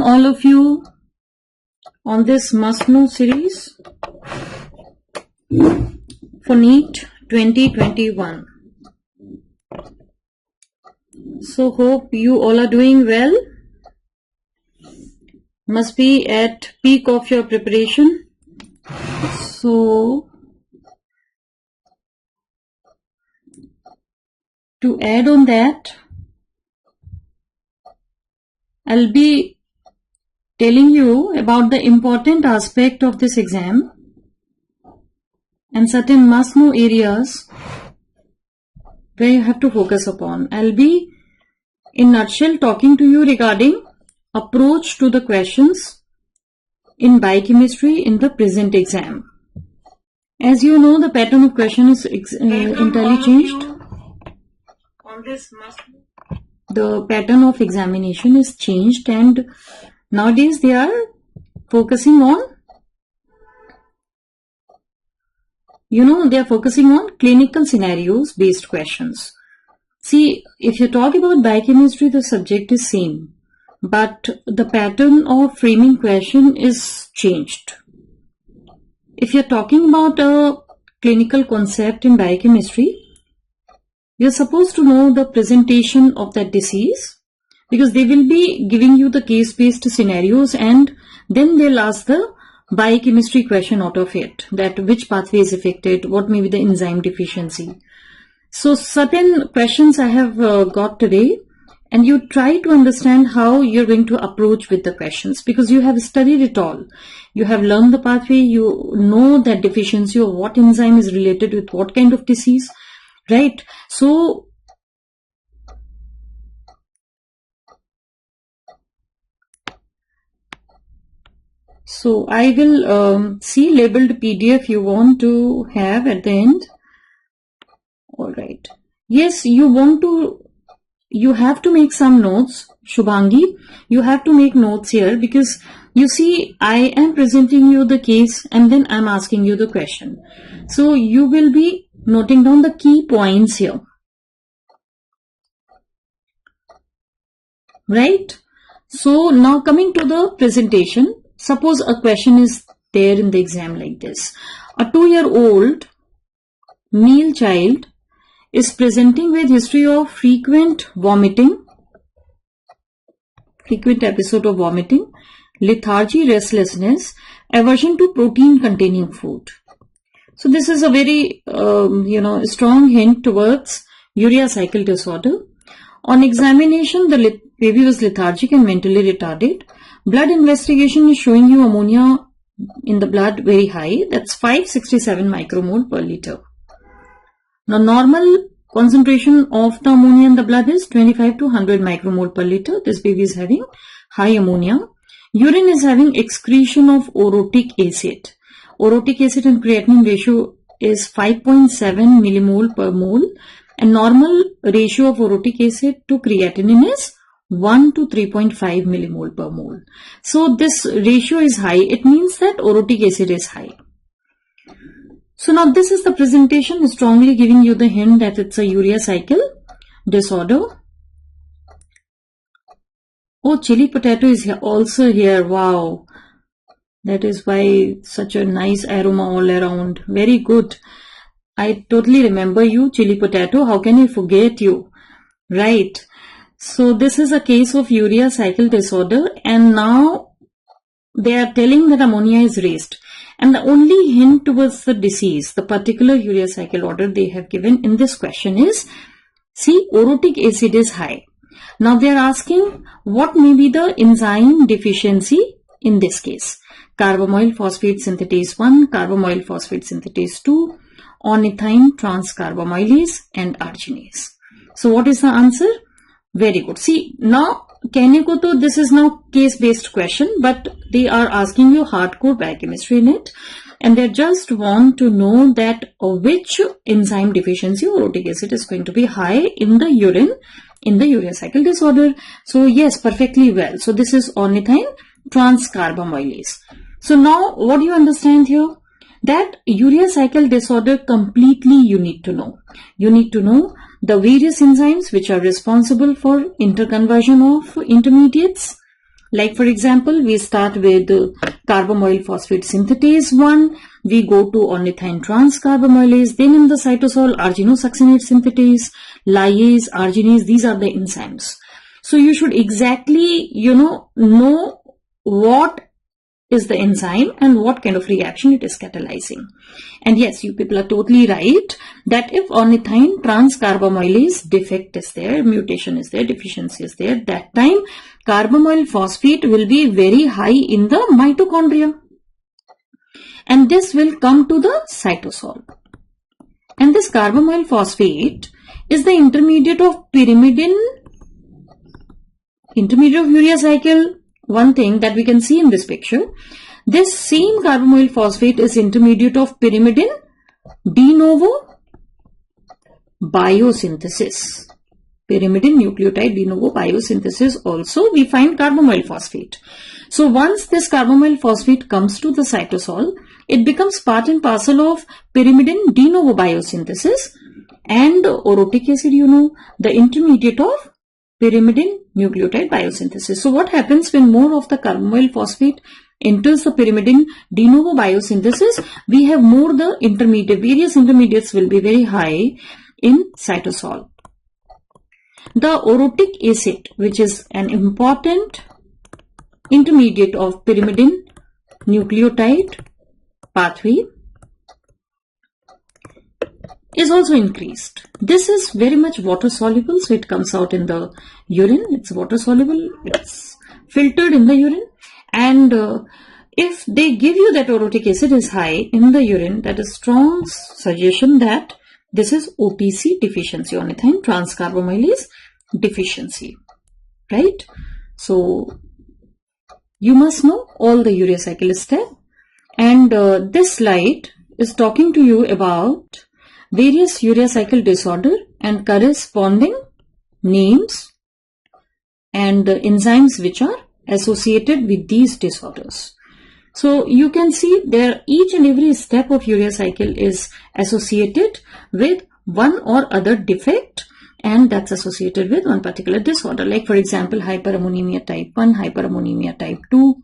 all of you on this must-know series for NEET 2021. So hope you all are doing well. Must be at peak of your preparation. So to add on that, I'll be telling you about the important aspect of this exam and certain must-know areas where you have to focus upon. I'll be in nutshell talking to you regarding approach to the questions in biochemistry in the present exam. As you know, the pattern of question is entirely changed. On this the pattern of examination is changed, and nowadays they are focusing on, clinical scenarios based questions. See, if you talk about biochemistry, the subject is same, but the pattern of framing question is changed. If you're talking about a clinical concept in biochemistry, you're supposed to know the presentation of that disease, because they will be giving you the case-based scenarios and then they'll ask the biochemistry question out of it, that which pathway is affected, what may be the enzyme deficiency. So certain questions I have got today, and you try to understand how you're going to approach with the questions, because you have studied it all. You have learned the pathway, you know that deficiency of what enzyme is related with what kind of disease, right? So I will see labeled PDF you want to have at the end. Alright. Yes, you have to make some notes, Shubhangi. You have to make notes here, because you see, I am presenting you the case and then I'm asking you the question. So you will be noting down the key points here. Right? So now coming to the presentation. Suppose a question is there in the exam like this. A 2-year-old male child is presenting with history of frequent episode of vomiting, lethargy, restlessness, aversion to protein containing food. So this is a very strong hint towards urea cycle disorder. On examination, the baby was lethargic and mentally retarded. Blood investigation is showing you ammonia in the blood very high. That's 567 micromole per liter. Now normal concentration of the ammonia in the blood is 25 to 100 micromole per liter. This baby is having high ammonia. Urine is having excretion of orotic acid. Orotic acid and creatinine ratio is 5.7 millimole per mole, and normal ratio of orotic acid to creatinine is 1 to 3.5 millimole per mole. So this ratio is high. It means that orotic acid is high. So now this is the presentation, strongly giving you the hint that it's a urea cycle disorder. Oh, chili potato is also here. Wow. That is why such a nice aroma all around. Very good. I totally remember you, chili potato. How can I forget you? Right. So this is a case of urea cycle disorder, and now they are telling that ammonia is raised. And the only hint towards the disease, the particular urea cycle order they have given in this question is, see, orotic acid is high. Now they are asking what may be the enzyme deficiency in this case. Carbamoyl phosphate synthetase 1, carbamoyl phosphate synthetase 2, ornithine transcarbamylase and arginase. So what is the answer? Very good. See, now this is now case based question, but they are asking you hardcore biochemistry in it, and they just want to know that which enzyme deficiency orotic acid is going to be high in the urine in the urea cycle disorder. So yes, perfectly well. So this is ornithine transcarbamylase. So now what do you understand here? That urea cycle disorder completely you need to know. You need to know the various enzymes which are responsible for interconversion of intermediates, Like for example, we start with carbamoyl phosphate synthetase 1, we go to ornithine transcarbamylase, then in the cytosol arginosuccinate synthetase, lyase, arginase, these are the enzymes. So you should exactly, know what is the enzyme and what kind of reaction it is catalyzing. And yes, you people are totally right that if ornithine transcarbamylase defect is there, mutation is there, deficiency is there, that time carbamoyl phosphate will be very high in the mitochondria. And this will come to the cytosol. And this carbamoyl phosphate is the intermediate of pyrimidine, intermediate of urea cycle. One thing that we can see in this picture, this same carbamoyl phosphate is intermediate of pyrimidine de novo biosynthesis. Pyrimidine nucleotide de novo biosynthesis also we find carbamoyl phosphate. So once this carbamoyl phosphate comes to the cytosol, it becomes part and parcel of pyrimidine de novo biosynthesis and orotic acid, the intermediate of pyrimidine nucleotide biosynthesis. So what happens when more of the carbamoyl phosphate enters the pyrimidine de novo biosynthesis? We have more the intermediate, various intermediates will be very high in cytosol. The orotic acid, which is an important intermediate of pyrimidine nucleotide pathway, is also increased. This is very much water soluble, so it comes out in the urine. It's water soluble, it's filtered in the urine, and if they give you that orotic acid is high in the urine, that is strong suggestion that this is OTC deficiency, ornithine transcarbamylase deficiency, right? So you must know all the urea cycle step, and this slide is talking to you about various urea cycle disorder and corresponding names and enzymes which are associated with these disorders. So you can see there each and every step of urea cycle is associated with one or other defect, and that's associated with one particular disorder. Like for example, hyperammonemia type 1, hyperammonemia type 2,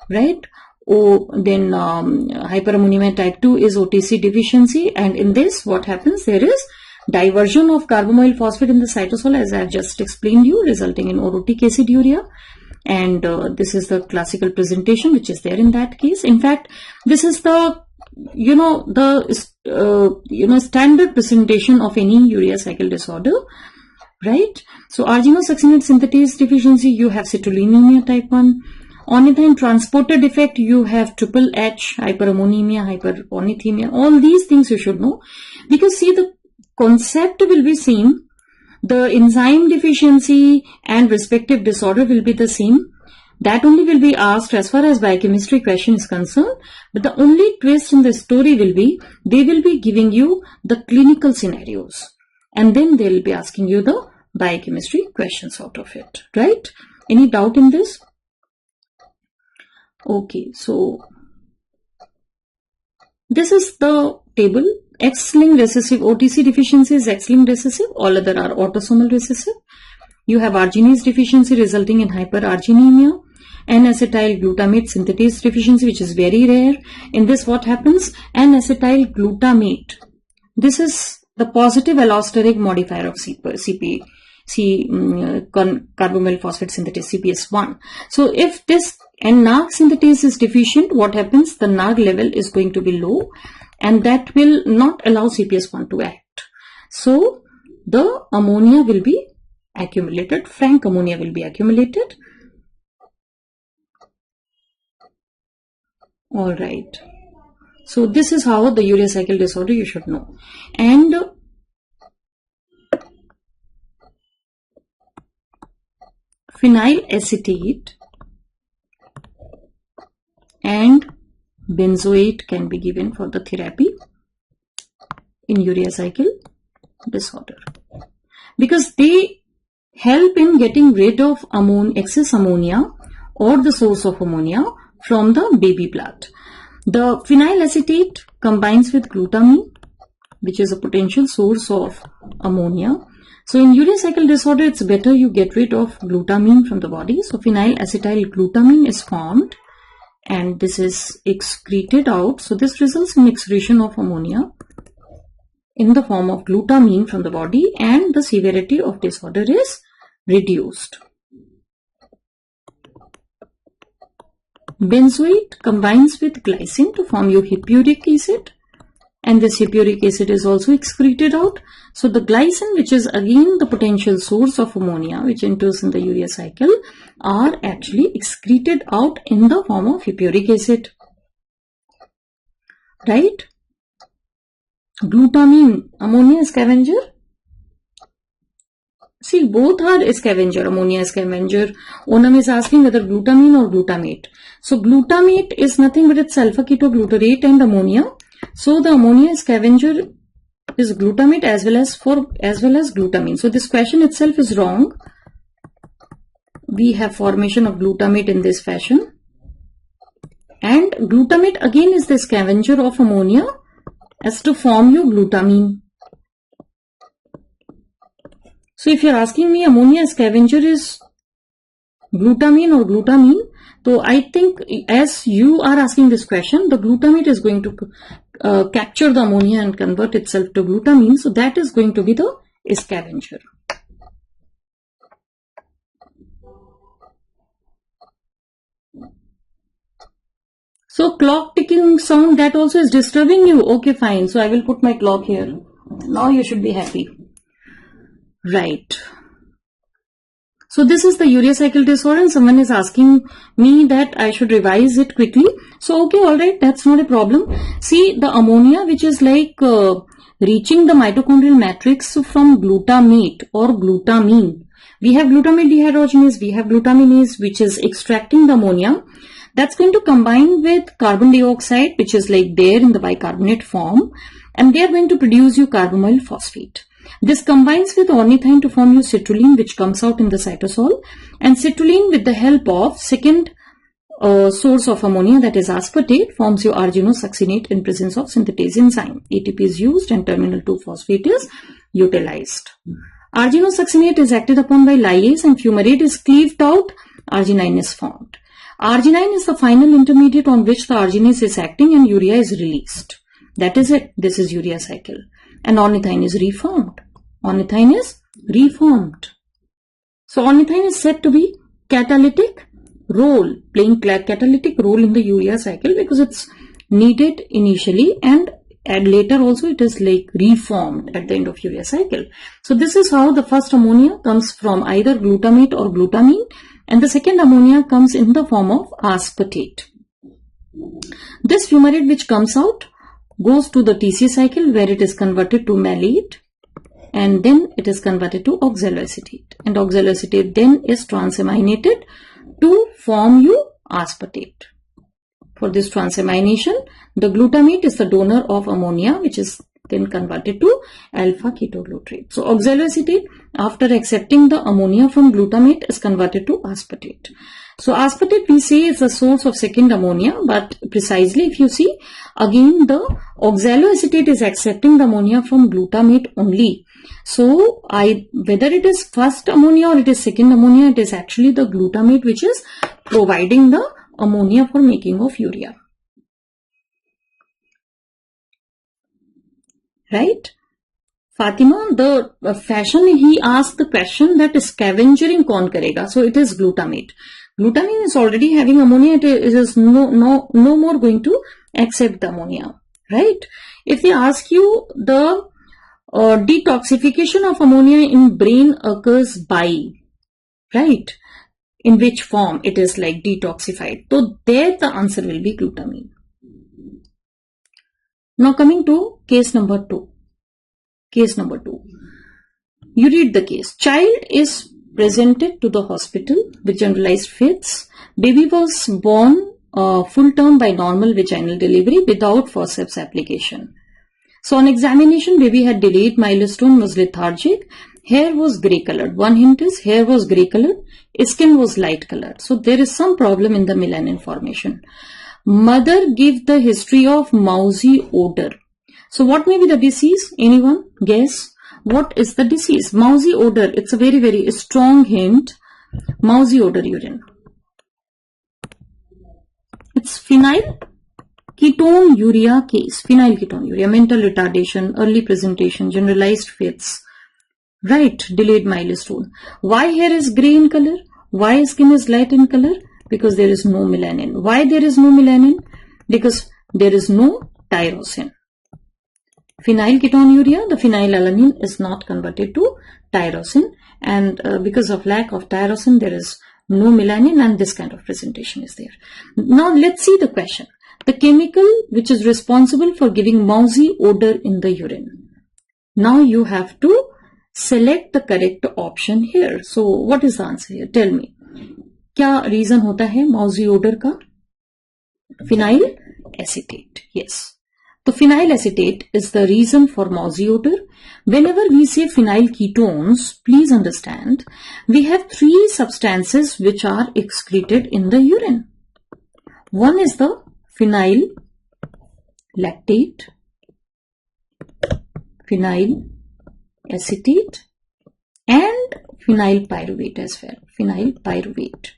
right? Then hyperammonemia type 2 is OTC deficiency, and in this what happens, there is diversion of carbamoyl phosphate in the cytosol, as I have just explained you, resulting in orotic acid urea. And this is the classical presentation which is there in that case. In fact, this is the standard presentation of any urea cycle disorder, right? So arginosuccinate synthetase deficiency, you have citrullinemia type 1. Ornithine transporter defect, you have triple H, hyperammonemia, hyperornithemia. All these things you should know, because see, the concept will be same, the enzyme deficiency and respective disorder will be the same. That only will be asked as far as biochemistry question is concerned, but the only twist in the story will be, they will be giving you the clinical scenarios and then they will be asking you the biochemistry questions out of it, right? Any doubt in this? Okay, so this is the table. X-linked recessive OTC deficiency is X-linked recessive, all other are autosomal recessive. You have arginase deficiency resulting in hyperarginemia, N-acetyl glutamate synthetase deficiency, which is very rare. In this what happens? N-acetyl glutamate, this is the positive allosteric modifier of carbamoyl phosphate synthetase, CPS1. So if this NAG synthetase is deficient, what happens? The NAG level is going to be low, and that will not allow CPS1 to act. So the ammonia will be accumulated, frank ammonia will be accumulated. All right. So this is how the urea cycle disorder you should know. And phenyl acetate and benzoate can be given for the therapy in urea cycle disorder, because they help in getting rid of excess ammonia or the source of ammonia from the baby blood. The phenyl acetate combines with glutamine, which is a potential source of ammonia. So in urea cycle disorder, it's better you get rid of glutamine from the body. So phenylacetyl glutamine is formed and this is excreted out. So this results in excretion of ammonia in the form of glutamine from the body, and the severity of disorder is reduced. Benzoate combines with glycine to form your hippuric acid, and this hippuric acid is also excreted out. So the glycine, which is again the potential source of ammonia which enters in the urea cycle, are actually excreted out in the form of hippuric acid, right? Glutamine, ammonia scavenger. See, both are scavenger, ammonia scavenger. Onam is asking whether glutamine or glutamate. So glutamate is nothing but it's alpha ketoglutarate and ammonia. So the ammonia scavenger is glutamate as well as glutamine. So this question itself is wrong. We have formation of glutamate in this fashion. And glutamate again is the scavenger of ammonia as to form your glutamine. So if you are asking me ammonia scavenger is glutamine or glutamine, so I think as you are asking this question, the glutamate is going to capture the ammonia and convert itself to glutamine. So that is going to be the scavenger. So clock ticking sound, that also is disturbing you. Okay, fine. So I will put my clock here. Now you should be happy. Right. So this is the urea cycle disorder, and someone is asking me that I should revise it quickly. So okay, alright, that's not a problem. See, the ammonia which is like reaching the mitochondrial matrix from glutamate or glutamine. We have glutamate dehydrogenase, we have glutaminase which is extracting the ammonia. That's going to combine with carbon dioxide which is like there in the bicarbonate form, and they are going to produce you carbamoyl phosphate. This combines with ornithine to form you citrulline which comes out in the cytosol, and citrulline with the help of second source of ammonia, that is aspartate, forms your arginosuccinate in presence of synthetase enzyme. ATP is used and terminal 2-phosphate is utilized. Arginosuccinate is acted upon by lyase and fumarate is cleaved out, arginine is formed. Arginine is the final intermediate on which the arginase is acting and urea is released. That is it. This is urea cycle. And ornithine is reformed. Ornithine is reformed. So ornithine is said to be catalytic role, playing catalytic role in the urea cycle because it's needed initially and later also it is like reformed at the end of urea cycle. So this is how the first ammonia comes from either glutamate or glutamine, and the second ammonia comes in the form of aspartate. This fumarate which comes out goes to the TC cycle where it is converted to malate, and then it is converted to oxaloacetate, and oxaloacetate then is transaminated to form you aspartate. For this transamination, the glutamate is the donor of ammonia which is then converted to alpha ketoglutarate. So oxaloacetate, after accepting the ammonia from glutamate, is converted to aspartate. So aspartate we say is the source of second ammonia, but precisely if you see, again the oxaloacetate is accepting the ammonia from glutamate only. So whether it is first ammonia or it is second ammonia, it is actually the glutamate which is providing the ammonia for making of urea. Right? Fatima, the fashion he asked the question that scavengering kaun karega. So it is glutamate. Glutamine is already having ammonia. It is no more going to accept the ammonia. Right? If they ask you the detoxification of ammonia in brain occurs by, right? In which form it is like detoxified. So there the answer will be glutamine. Now coming to case number 2. Case number 2. You read the case. Child is presented to the hospital with generalized fits. Baby was born full term by normal vaginal delivery without forceps application. So on examination, baby had delayed milestone, was lethargic. Hair was grey colored. One hint is hair was grey colored. Skin was light colored. So there is some problem in the melanin formation. Mother gave the history of mousy odor. So what may be the disease? Anyone guess? What is the disease? Mousy odor. It's a very, very strong hint. Mousy odor urine. It's phenylketonuria case. Phenylketonuria, mental retardation, early presentation, generalized fits. Right, delayed milestone. Why hair is grey in color? Why skin is light in color? Because there is no melanin. Why there is no melanin? Because there is no tyrosine. Phenylketonuria, the phenylalanine is not converted to tyrosine, and because of lack of tyrosine there is no melanin, and this kind of presentation is there. Now let's see the question. The chemical which is responsible for giving mousy odor in the urine. Now you have to select the correct option here. So what is the answer here? Tell me. क्या reason होता है mousy odor का? Phenyl acetate. Yes. So phenyl acetate is the reason for mousy odor. Whenever we say phenyl ketones, please understand, we have three substances which are excreted in the urine. One is the phenyl lactate, phenyl acetate, and phenyl pyruvate as well. Phenyl pyruvate.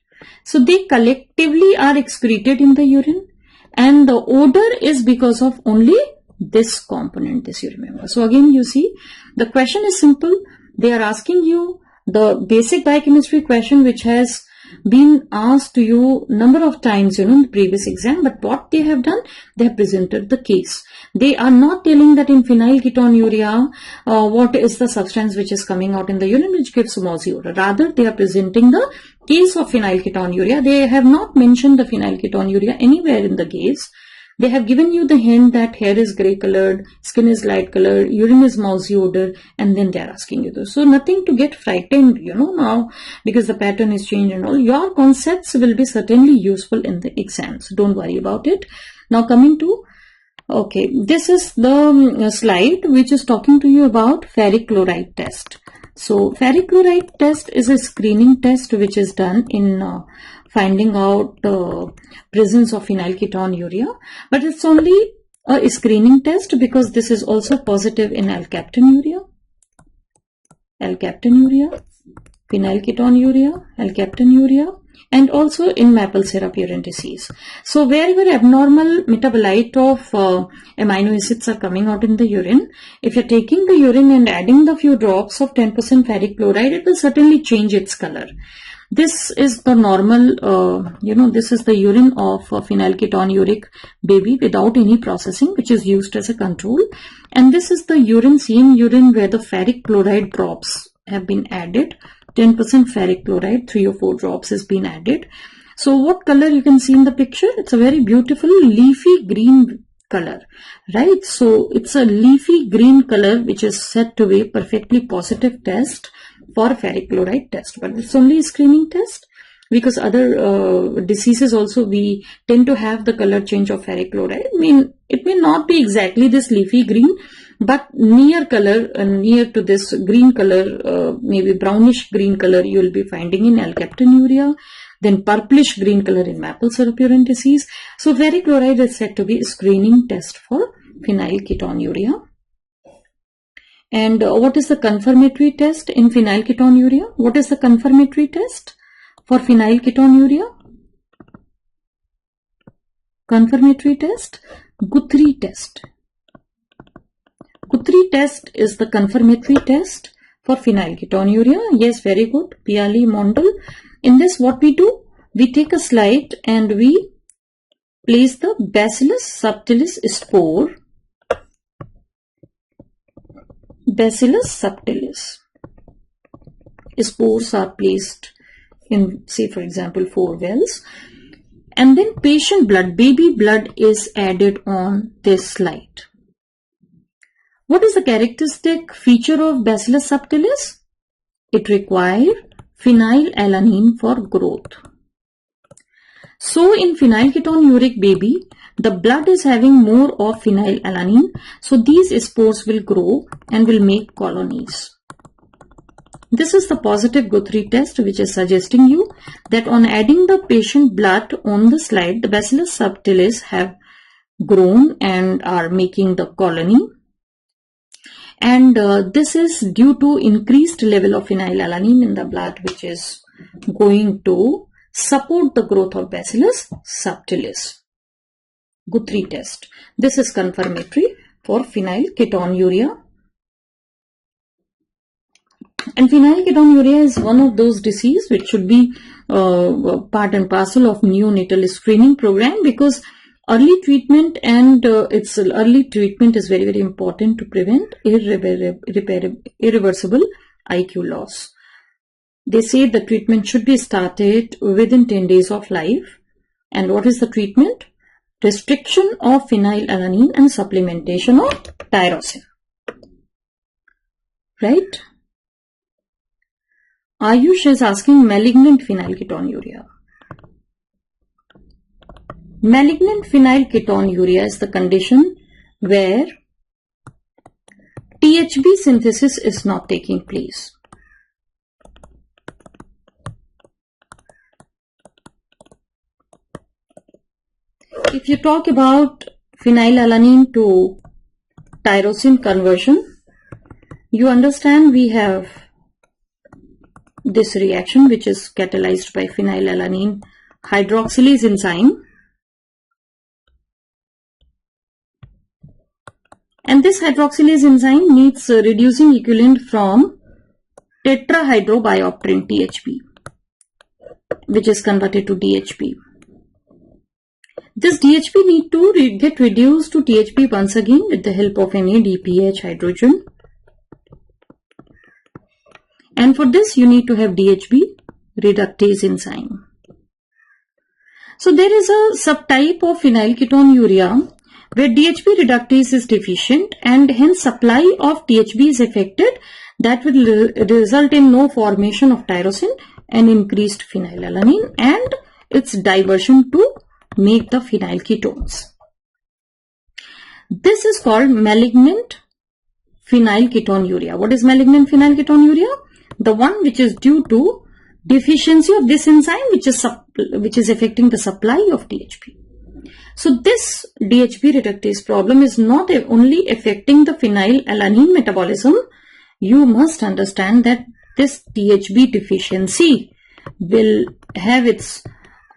So they collectively are excreted in the urine, and the odor is because of only this component, this you remember. So again you see, the question is simple. They are asking you the basic biochemistry question which has been asked to you number of times, in the previous exam, but what they have done, they have presented the case. They are not telling that in phenylketonuria, what is the substance which is coming out in the urine which gives mousy odor. Rather, they are presenting the case of phenylketonuria. They have not mentioned the phenylketonuria anywhere in the case. They have given you the hint that hair is grey colored, skin is light colored, urine is mousy odor, and then they are asking you this. So nothing to get frightened, now, because the pattern is changed and all. Your concepts will be certainly useful in the exams. Don't worry about it. Now coming to, okay, this is the slide which is talking to you about ferric chloride test. So ferric chloride test is a screening test which is done in finding out presence of phenylketonuria, but it's only a screening test because this is also positive in alkaptonuria, phenylketonuria, and also in maple syrup urine disease. So wherever abnormal metabolite of amino acids are coming out in the urine, if you're taking the urine and adding the few drops of 10% ferric chloride, it will certainly change its color. This is the normal, this is the urine of a phenylketonuric baby without any processing, which is used as a control. And this is the urine, same urine where the ferric chloride drops have been added. 10% ferric chloride, 3 or 4 drops has been added. So what color you can see in the picture? It's a very beautiful leafy green color, right? So it's a leafy green color which is said to be a perfectly positive test for ferric chloride test, but it's only a screening test because other diseases also we tend to have the color change of ferric chloride. It may not be exactly this leafy green, but near color, near to this green color, maybe brownish green color you will be finding in alkaptonuria, then purplish green color in maple syrup urine disease. So ferric chloride is said to be a screening test for phenylketonuria. And what is the confirmatory test in phenylketonuria? What is the confirmatory test for phenylketonuria? Confirmatory test, Guthrie test. Guthrie test is the confirmatory test for phenylketonuria. Yes, very good. Piali Mondal. In this, what we do? We take a slide and we place the Bacillus subtilis spore. Bacillus subtilis. Spores are placed in, say for example, 4 wells, and then patient blood, baby blood is added on this slide. What is the characteristic feature of Bacillus subtilis? It requires phenylalanine for growth. So in phenylketonuric baby, the blood is having more of phenylalanine, so these spores will grow and will make colonies. This is the positive Guthrie test which is suggesting you that on adding the patient blood on the slide, the Bacillus subtilis have grown and are making the colony. and this is due to increased level of phenylalanine in the blood, which is going to support the growth of Bacillus subtilis. Guthrie test. This is confirmatory for phenylketonuria. And phenylketonuria is one of those diseases which should be part and parcel of neonatal screening program, because early treatment and early treatment is very, very important to prevent irreversible IQ loss. They say the treatment should be started within 10 days of life. And what is the treatment? Restriction of phenylalanine and supplementation of tyrosine. Right? Ayush is asking malignant phenylketonuria. Malignant phenylketonuria is the condition where THB synthesis is not taking place. If you talk about phenylalanine to tyrosine conversion, you understand we have this reaction which is catalyzed by phenylalanine hydroxylase enzyme, and this hydroxylase enzyme needs reducing equivalent from tetrahydrobiopterin THB, which is converted to DHB. This DHB need to get reduced to THB once again with the help of NADPH hydrogen. And for this you need to have DHB reductase enzyme. So there is a subtype of phenylketonuria where DHB reductase is deficient and hence supply of THB is affected. That will result in no formation of tyrosine and increased phenylalanine and its diversion to make the phenylketones. This is called malignant phenylketonuria. What is malignant phenylketonuria? The one which is due to deficiency of this enzyme which is affecting the supply of DHB. So this DHB reductase problem is not only affecting the phenylalanine metabolism. You must understand that this DHB deficiency will have its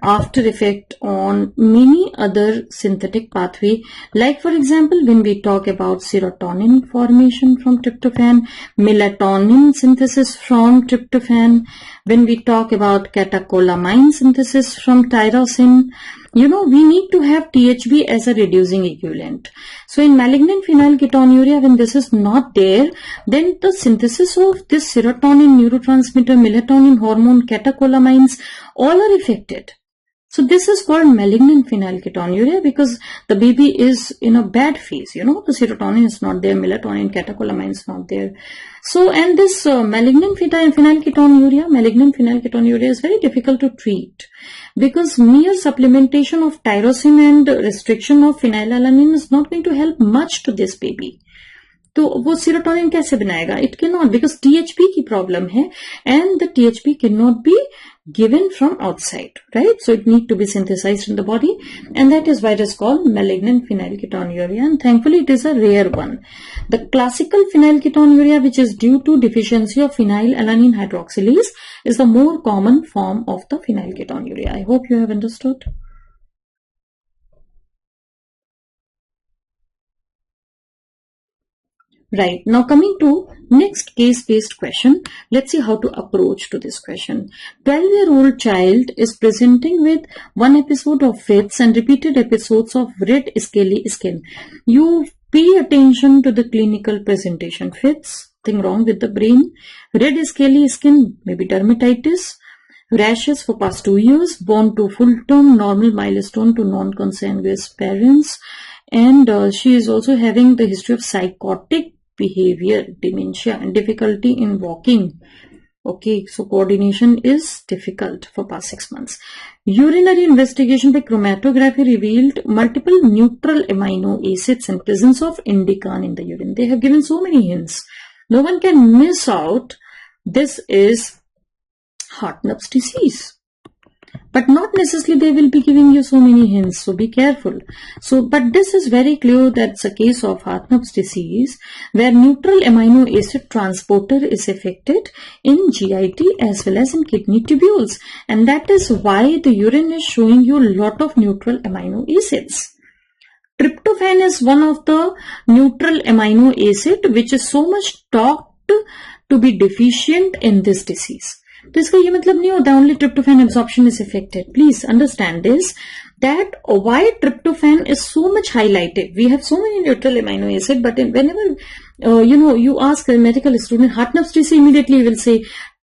after effect on many other synthetic pathway, like for example when we talk about serotonin formation from tryptophan, melatonin synthesis from tryptophan, when we talk about catecholamine synthesis from tyrosine, we need to have THB as a reducing equivalent. So in malignant phenylketonuria, when this is not there, then the synthesis of this serotonin neurotransmitter, melatonin hormone, catecholamines all are affected. So this is called malignant phenylketonuria because the baby is in a bad phase. The serotonin is not there, melatonin, catecholamine is not there. So, and this malignant phenylketonuria is very difficult to treat because mere supplementation of tyrosine and restriction of phenylalanine is not going to help much to this baby. तो वो serotonin कैसे बनाएगा? It cannot, because THB की problem है and the THB cannot be given from outside, right? So it need to be synthesized in the body, and that is why it is called malignant phenylketonuria, and thankfully it is a rare one. The classical phenylketonuria, which is due to deficiency of phenylalanine hydroxylase, is the more common form of the phenylketonuria. I hope you have understood. Right, now coming to next case-based question, let's see how to approach to this question. 12-year-old child is presenting with one episode of fits and repeated episodes of red scaly skin. You pay attention to the clinical presentation. Fits, thing wrong with the brain. Red scaly skin, maybe dermatitis. Rashes for past 2 years. Born to full-term normal milestone to non-consanguineous parents. And she is also having the history of psychotic behavior, dementia, and difficulty in walking. Okay, so coordination is difficult for past 6 months. Urinary investigation by chromatography revealed multiple neutral amino acids and presence of indican in the urine. They have given so many hints. No one can miss out. This is Hartnupp's disease. but not necessarily they will be giving you so many hints, so be careful. So, but this is very clear that it's a case of Hartnupp's disease where neutral amino acid transporter is affected in GIT as well as in kidney tubules, and that is why the urine is showing you a lot of neutral amino acids. Tryptophan is one of the neutral amino acid which is so much talked to be deficient in this disease. तो इसका ये मतलब नहीं होता only tryptophan absorption is affected. Please understand this, that why tryptophan is so much highlighted. We have so many neutral amino acid, but whenever you ask a medical student Hartnupp's disease, immediately you will say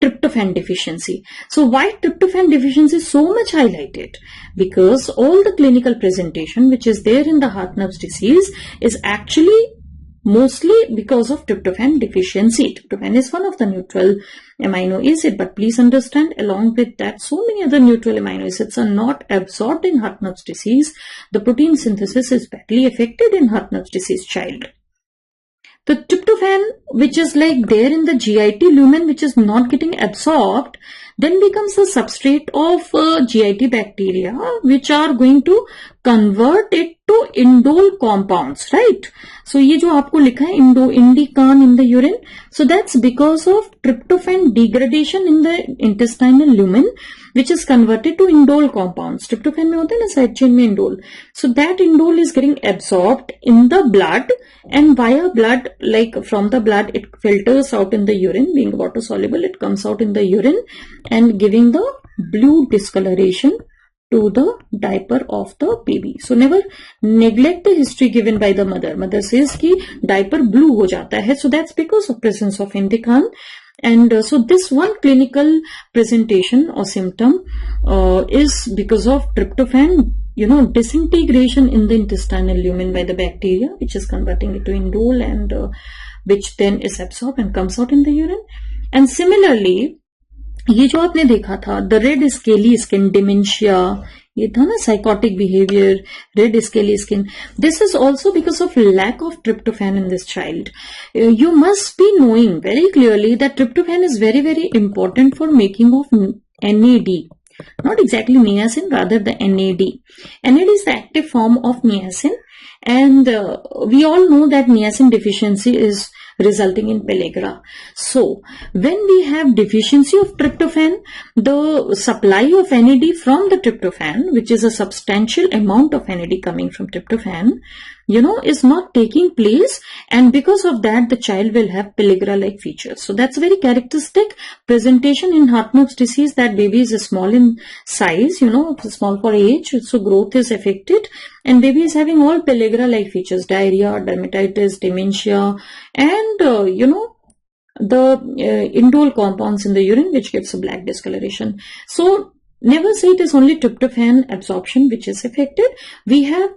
tryptophan deficiency. So why tryptophan deficiency is so much highlighted? Because all the clinical presentation which is there in the Hartnupp's disease is actually mostly because of tryptophan deficiency. Tryptophan is one of the neutral amino acid, but please understand, along with that, so many other neutral amino acids are not absorbed in Hartnupp's disease. The protein synthesis is badly affected in Hartnupp's disease child. The tryptophan, which is like there in the GIT lumen, which is not getting absorbed, then becomes a substrate of GIT bacteria, which are going to convert it to indole compounds, right? So ये जो आपको लिखा है indican in the urine, so that's because of tryptophan degradation in the intestinal lumen, which is converted to indole compounds. Tryptophan में होता है ना side chain में indole. So that indole is getting absorbed in the blood, and via blood, like from the blood, it filters out in the urine. Being water soluble, it comes out in the urine and giving the blue discoloration to the diaper of the baby. So never neglect the history given by the mother. Mother says कि diaper blue हो जाता है. So that's because of presence of indican. And so this one clinical presentation or symptom is because of tryptophan, disintegration in the intestinal lumen by the bacteria, which is converting it to indole, and which then is absorbed and comes out in the urine. And similarly, ये जो आपने देखा था, the red scaly skin, dementia, ये था ना psychotic behavior, red scaly skin. This is also because of lack of tryptophan in this child. You must be knowing very clearly that tryptophan is very, very important for making of NAD. Not exactly niacin, rather the NAD. NAD is the active form of niacin, and we all know that niacin deficiency is resulting in pellagra. So when we have deficiency of tryptophan, the supply of NAD from the tryptophan, which is a substantial amount of NAD coming from tryptophan, is not taking place, and because of that the child will have pellagra-like features. So that's very characteristic presentation in Hartnupp's disease, that baby is small in size, small for age, so growth is affected, and baby is having all pellagra-like features, diarrhea, dermatitis, dementia, and the indole compounds in the urine, which gives a black discoloration. So never say it is only tryptophan absorption which is affected. We have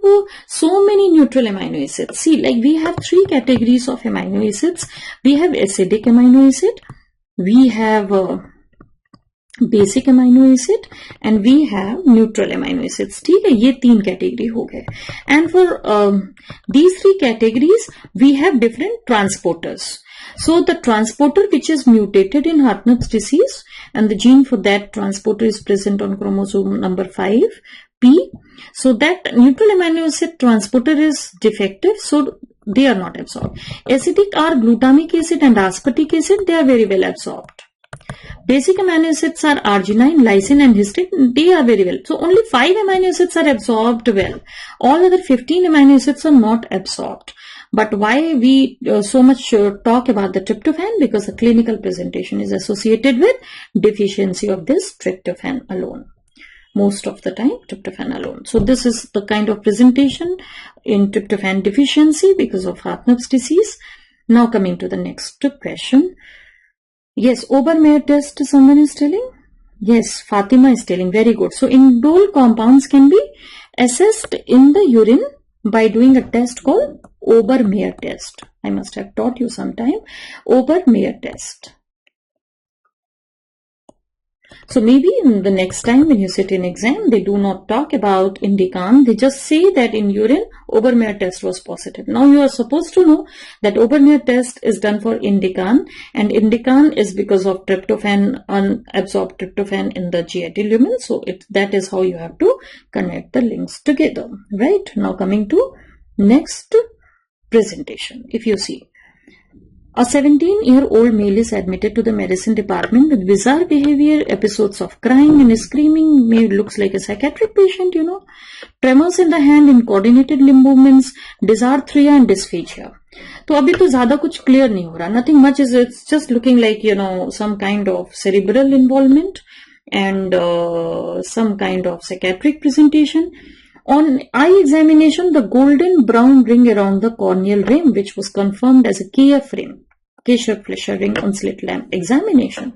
so many neutral amino acids. See, like we have three categories of amino acids. We have acidic amino acid, we have basic amino acid, and we have neutral amino acids. ठीक है, ये तीन category हो गए. And for these three categories, we have different transporters. So the transporter which is mutated in Hartnupp's disease, and the gene for that transporter is present on chromosome number 5, P. So that neutral amino acid transporter is defective, so they are not absorbed. Acidic are glutamic acid and aspartic acid, they are very well absorbed. Basic amino acids are arginine, lysine and histidine, they are very well. So only 5 amino acids are absorbed well. All other 15 amino acids are not absorbed. But why we so much talk about the tryptophan? Because the clinical presentation is associated with deficiency of this tryptophan alone. Most of the time tryptophan alone. So this is the kind of presentation in tryptophan deficiency because of Hartnupp's disease. Now coming to the next question. Yes, Obermeyer test someone is telling? Yes, Fatima is telling. Very good. So indole compounds can be assessed in the urine by doing a test called Obermeyer test. I must have taught you sometime. Obermeyer test. So maybe in the next time when you sit in exam, they do not talk about Indican. They just say that in urine, Obermeyer test was positive. Now you are supposed to know that Obermeyer test is done for Indican, and Indican is because of tryptophan, unabsorbed tryptophan in the GIT lumen. So that is how you have to connect the links together. Right? Now coming to next presentation. If you see, a 17-year-old male is admitted to the medicine department with bizarre behavior, episodes of crying and screaming. Maybe looks like a psychiatric patient, you know. Tremors in the hand, incoordinated limb movements, dysarthria and dysphagia. तो अभी तो ज़्यादा कुछ clear नहीं हो रहा. Nothing much is. It's just looking like, you know, some kind of cerebral involvement and some kind of psychiatric presentation. On eye examination, the golden brown ring around the corneal rim, which was confirmed as a KF ring, Kesher-Fleischer ring on slit lamp examination.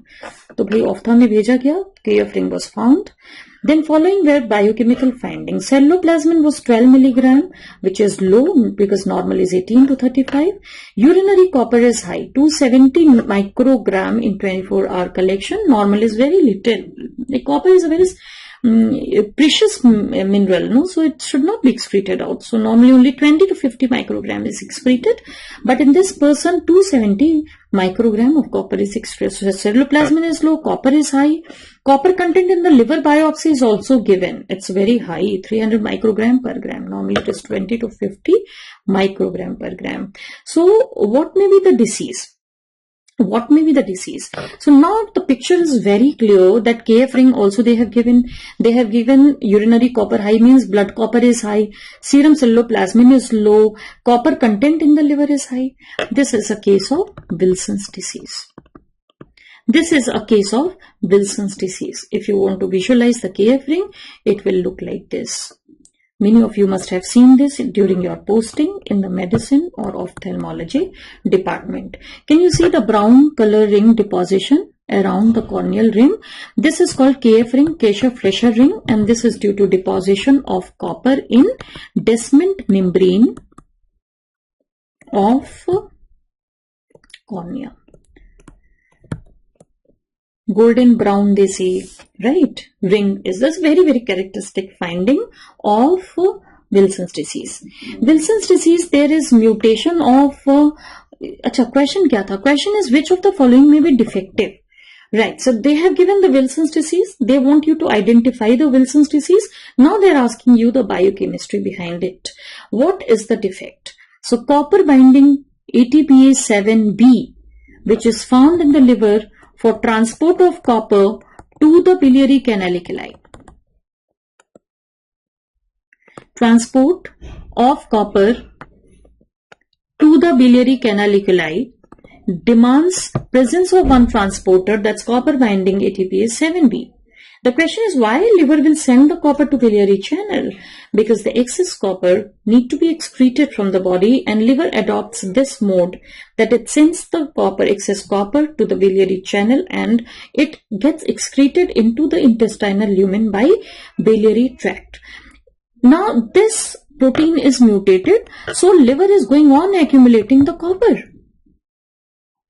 तो भाई ऑफ्था में भेजा गया, KF ring was found. Then following were biochemical findings. Ceruloplasmin was 12 milligram, which is low because normal is 18 to 35. Urinary copper is high, 270 microgram in 24-hour collection. Normal is very little. The copper is a very precious mineral, no? So it should not be excreted out. So normally only 20 to 50 microgram is excreted, but in this person 270 microgram of copper is excreted. So ceruloplasmin is low, copper is high. Copper content in the liver biopsy is also given. It's very high, 300 microgram per gram. Normally it is 20 to 50 microgram per gram. So what may be the disease? What may be the disease? So now the picture is very clear that KF ring also they have given urinary copper high, means blood copper is high, serum ceruloplasmin is low, copper content in the liver is high. This is a case of Wilson's disease. This is a case of Wilson's disease. If you want to visualize the KF ring, it will look like this. Many of you must have seen this during your posting in the medicine or ophthalmology department. Can you see the brown color ring deposition around the corneal rim? This is called KF ring, Kesher-Fleischer ring, and this is due to deposition of copper in descent membrane of cornea. Golden brown they say, right? Ring is this very, very characteristic finding of Wilson's disease. Wilson's disease, there is mutation of, question kya tha? Question is which of the following may be defective? Right, so they have given the Wilson's disease. They want you to identify the Wilson's disease. Now they're asking you the biochemistry behind it. What is the defect? So copper binding ATPase7B, which is found in the liver for transport of copper to the biliary canaliculi. Transport of copper to the biliary canaliculi demands presence of one transporter, that's copper binding ATPase7B. The question is why liver will send the copper to biliary channel? Because the excess copper need to be excreted from the body, and liver adopts this mode that it sends the excess copper to the biliary channel and it gets excreted into the intestinal lumen by biliary tract. Now this protein is mutated, so liver is going on accumulating the copper.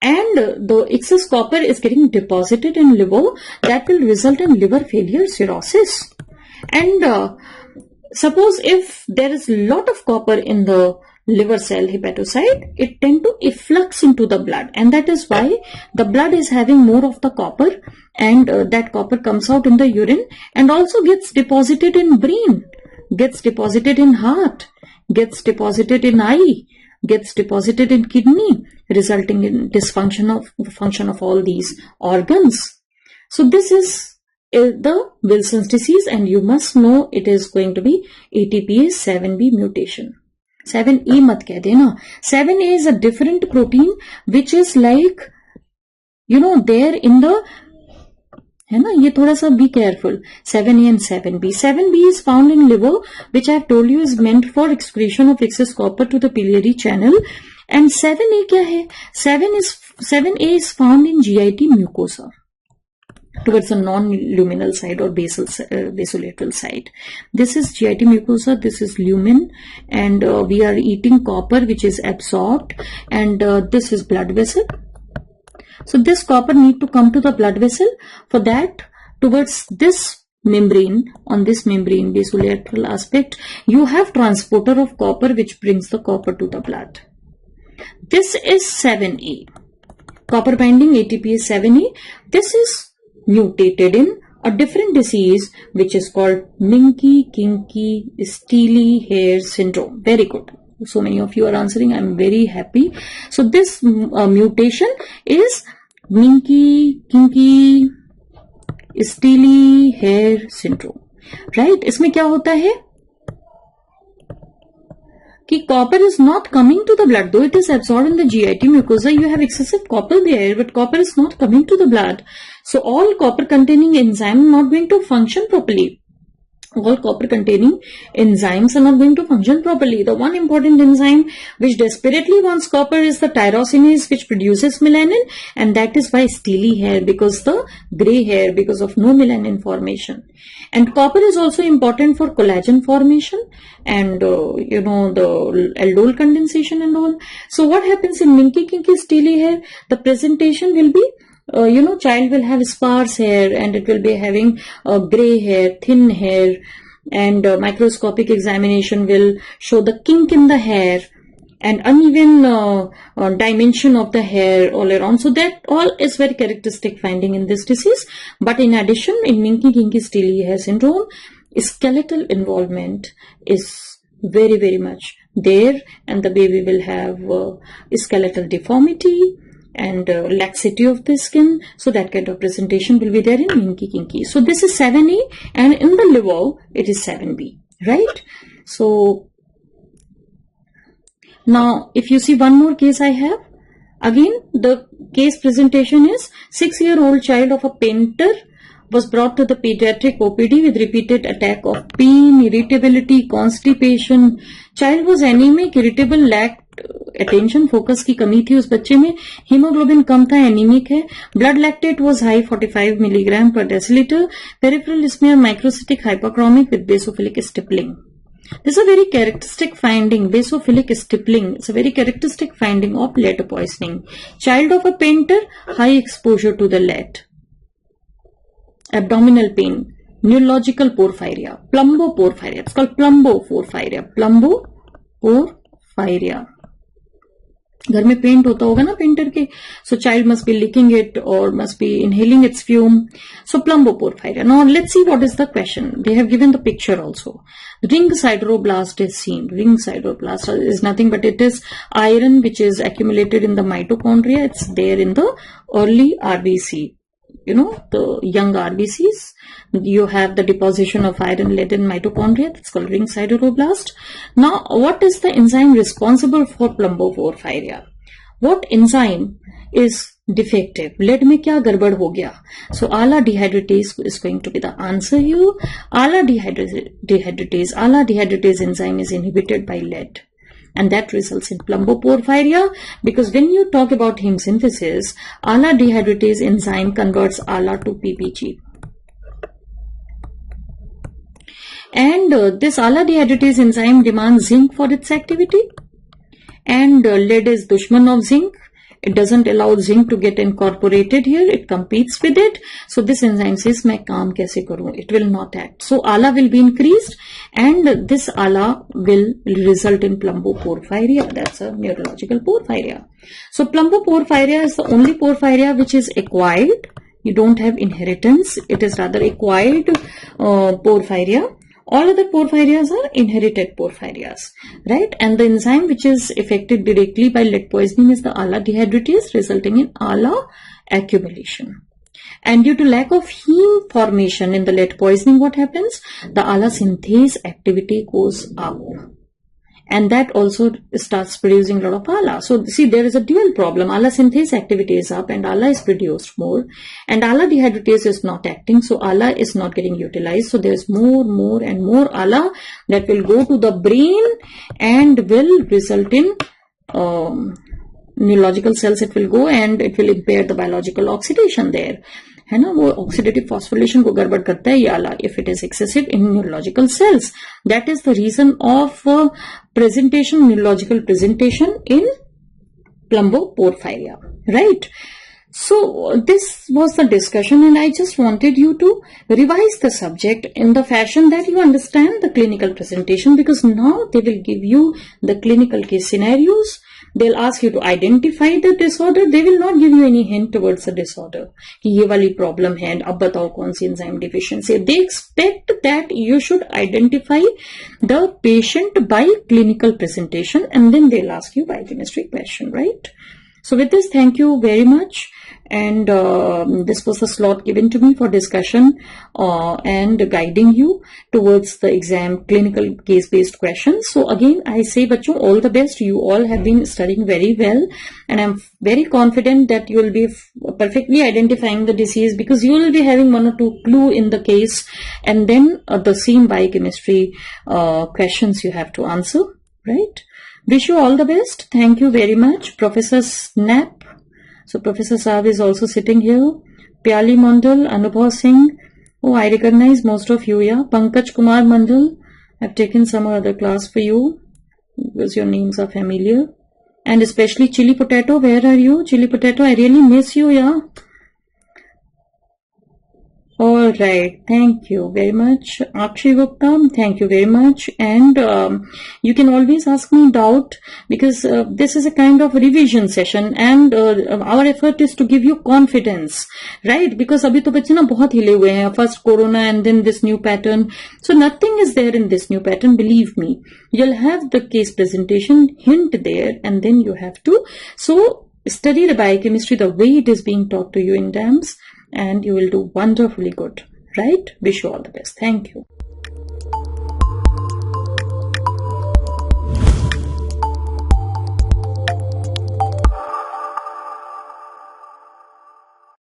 And the excess copper is getting deposited in liver, that will result in liver failure, cirrhosis. And suppose if there is a lot of copper in the liver cell hepatocyte, it tend to efflux into the blood, and that is why the blood is having more of the copper, and that copper comes out in the urine and also gets deposited in brain, gets deposited in heart, gets deposited in eye, gets deposited in kidney, resulting in function of all these organs. So this is the Wilson's disease, and you must know it is going to be ATPase7B mutation. 7A mat keh dena. 7A is a different protein which is like, you know, there in the, है ना, ये थोड़ा सा be careful. 7A and 7B. 7B is found in liver, which I have told you is meant for excretion of excess copper to the biliary channel. And 7A क्या है? 7A is found in GIT mucosa, towards the non-luminal side or basolateral side. This is GIT mucosa, this is lumen, and we are eating copper which is absorbed, and this is blood vessel. So this copper need to come to the blood vessel. For that, towards this membrane, on this membrane basolateral aspect, you have transporter of copper which brings the copper to the blood. This is 7A. Copper binding ATP is 7A. This is mutated in a different disease which is called Minky Kinky Steely Hair Syndrome. Very good. So many of you are answering. I am very happy. So this mutation is Minky Kinky Steely Hair Syndrome. Right? इसमें क्या होता है कि copper is not coming to the blood, though it is absorbed in the GIT mucosa. You have excessive copper there, but copper is not coming to the blood. So all copper containing enzymes are not going to function properly. All copper containing enzymes are not going to function properly. The one important enzyme which desperately wants copper is the tyrosinase, which produces melanin, and that is why steely hair, because the gray hair, because of no melanin formation. And copper is also important for collagen formation and the aldol condensation and all. So what happens in Minky Kinky Steely hair? The presentation will be child will have sparse hair, and it will be having gray hair, thin hair, and microscopic examination will show the kink in the hair and uneven dimension of the hair all around. So that all is very characteristic finding in this disease. But in addition, in Minky Kinky Steely hair syndrome, skeletal involvement is very, very much there, and the baby will have skeletal deformity and laxity of the skin. So that kind of presentation will be there in Minky Kinky. So this is 7A, and in the liver it is 7B, right? So now if you see one more case I have, again the case presentation is 6-year-old child of a painter was brought to the pediatric OPD with repeated attack of pain, irritability, constipation. Child was anemic, irritable, lacked attention, focus की कमी थी उस बच्चे में, haemoglobin कम था, anaemic है, blood lactate was high 45 milligram per decilitre, peripheral smear microcytic hypochromic with basophilic stippling. This is a very characteristic finding, basophilic stippling. It's a very characteristic finding of lead poisoning. Child of a painter, high exposure to the lead. Abdominal pain, neurological porphyria, plumboporphyria. It's called plumboporphyria. Plumboporphyria. घर में paint होता होगा ना painter के, so child must be licking it or must be inhaling its fume. So plumboporphyria. Now let's see what is the question. They have given the picture also. Ring sideroblast is seen. Ring sideroblast is nothing but it is iron which is accumulated in the mitochondria. It's there in the early RBC. The young RBCs, you have the deposition of iron, lead in mitochondria. That's called ring sideroblast. Now, what is the enzyme responsible for plumboporphyria? What enzyme is defective? Lead में क्या गड़बड़ हो गया? So, ALA dehydratase is going to be the answer here. ALA dehydratase enzyme is inhibited by lead. And that results in plumboporphyria, because when you talk about heme synthesis, ALA dehydratase enzyme converts ALA to PPG. And this ALA dehydratase enzyme demands zinc for its activity. And lead is dushman of zinc. It doesn't allow zinc to get incorporated here. It competes with it. So this enzyme says, मैं काम कैसे करूँ? It will not act. So ALA will be increased, and this ALA will result in plumboporphyria. That's a neurological porphyria. So plumboporphyria is the only porphyria which is acquired. You don't have inheritance. It is rather acquired porphyria. All other porphyrias are inherited porphyrias, right? And the enzyme which is affected directly by lead poisoning is the ALA dehydratase, resulting in ALA accumulation. And due to lack of heme formation in the lead poisoning, what happens? The ALA synthase activity goes up. And that also starts producing a lot of ALA. So see, there is a dual problem. ALA synthase activity is up and ALA is produced more. And ALA dehydratase is not acting. So ALA is not getting utilized. So there is more and more ALA that will go to the brain and will result in neurological cells. It will go and it will impair the biological oxidation there. है ना, वो oxidative phosphorylation को गड़बड़ करता है ये आला if it is excessive in neurological cells. That is the reason of presentation, neurological presentation in plumboporphyria, right. So this was the discussion, and I just wanted you to revise the subject in the fashion that you understand the clinical presentation, because now they will give you the clinical case scenarios. They'll ask you to identify the disorder. They will not give you any hint towards the disorder. कि ये वाली problem है, अब बताओ कौन सी enzyme deficiency. They expect that you should identify the patient by clinical presentation, and then they'll ask you biochemistry question, right? So with this, thank you very much. And this was the slot given to me for discussion and guiding you towards the exam clinical case-based questions. So again, I say, bachcho, all the best. You all have been studying very well, and I'm very confident that you will be perfectly identifying the disease, because you will be having one or two clue in the case, and then the same biochemistry questions you have to answer, right? Wish you all the best. Thank you very much. Professor Snap. So Professor Saab is also sitting here. Pyali Mandal, Anubhav Singh. Oh, I recognize most of you, yeah. Pankaj Kumar Mandal. I've taken some other class for you because your names are familiar. And especially Chili Potato. Where are you? Chili Potato, I really miss you, yeah. All right, thank you very much. Akshay Gupta, thank you very much. And you can always ask me doubt, because this is a kind of revision session, and our effort is to give you confidence, right? Because abhi to bachche na bahut hile hue hain, first corona and then this new pattern. So nothing is there in this new pattern, believe me. You'll have the case presentation hint there, and then you have to study the biochemistry the way it is being taught to you in DAMS, and you will do wonderfully good, right? Wish you all the best. Thank you.